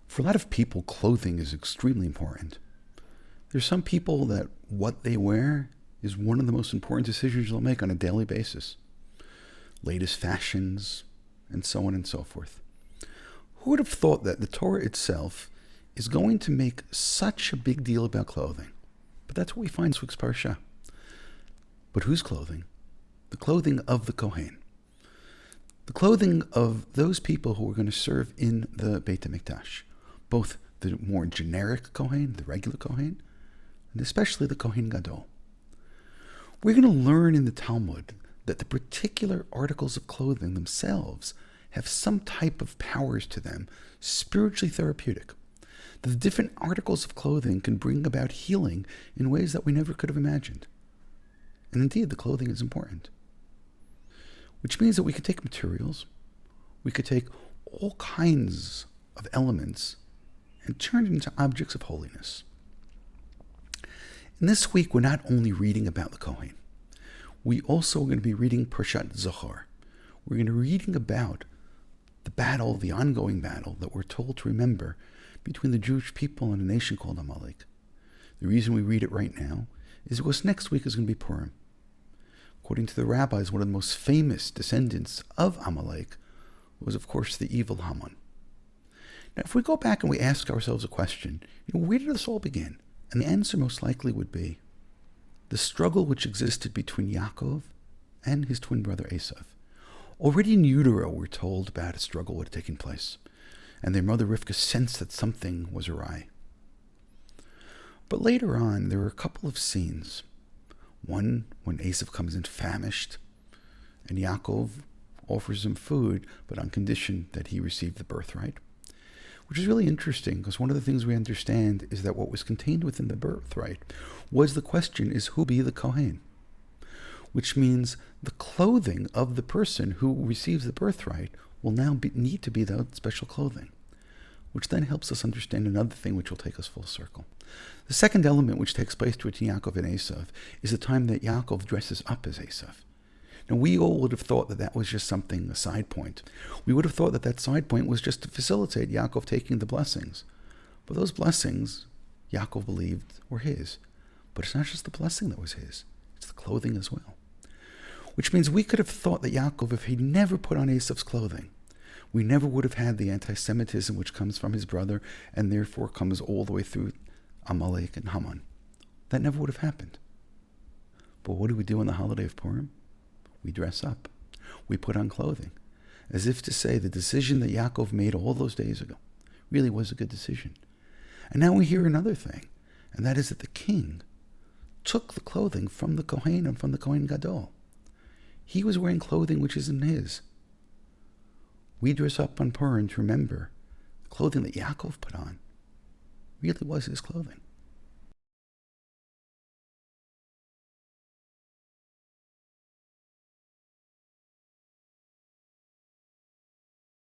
For a lot of people, clothing is extremely important. There's some people that what they wear is one of the most important decisions they'll make on a daily basis. Latest fashions, and so on and so forth. Who would have thought that the Torah itself is going to make such a big deal about clothing? But that's what we find in this week's Parashat. But whose clothing? The clothing of the Kohen. The clothing of those people who are going to serve in the Beit HaMikdash. Both the more generic Kohen, the regular Kohen, and especially the Kohen Gadol. We're going to learn in the Talmud that the particular articles of clothing themselves have some type of powers to them, spiritually therapeutic. That the different articles of clothing can bring about healing in ways that we never could have imagined. And indeed, the clothing is important. Which means that we could take materials, we could take all kinds of elements and turn it into objects of holiness. And this week, we're not only reading about the Kohen. We also are going to be reading Parashat Zachor. We're going to be reading about the battle, the ongoing battle that we're told to remember between the Jewish people and a nation called Amalek. The reason we read it right now is because next week is going to be Purim. According to the rabbis, one of the most famous descendants of Amalek was, of course, the evil Haman. Now, if we go back and we ask ourselves a question, where did this all begin? And the answer most likely would be the struggle which existed between Yaakov and his twin brother Asaphs. Already in utero, we're told about a struggle that had taken place, and their mother Rivka sensed that something was awry. But later on, there were a couple of scenes. One, when Asaphs comes in famished, and Yaakov offers him food, but on condition that he receive the birthright. Which is really interesting, because one of the things we understand is that what was contained within the birthright was the question, is who be the Kohen? Which means the clothing of the person who receives the birthright will now need to be that special clothing. Which then helps us understand another thing which will take us full circle. The second element which takes place between Yaakov and Asaphs is the time that Yaakov dresses up as Asaphs. Now, we all would have thought that that was just something, a side point. We would have thought that that side point was just to facilitate Yaakov taking the blessings. But those blessings, Yaakov believed, were his. But it's not just the blessing that was his. It's the clothing as well. Which means we could have thought that Yaakov, if he never put on Asaph's clothing, we never would have had the anti-Semitism which comes from his brother and therefore comes all the way through Amalek and Haman. That never would have happened. But what do we do on the holiday of Purim? We dress up. We put on clothing. As if to say the decision that Yaakov made all those days ago really was a good decision. And now we hear another thing, and that is that the king took the clothing from the Kohen and from the Kohen Gadol. He was wearing clothing which isn't his. We dress up on Purim to remember the clothing that Yaakov put on really was his clothing.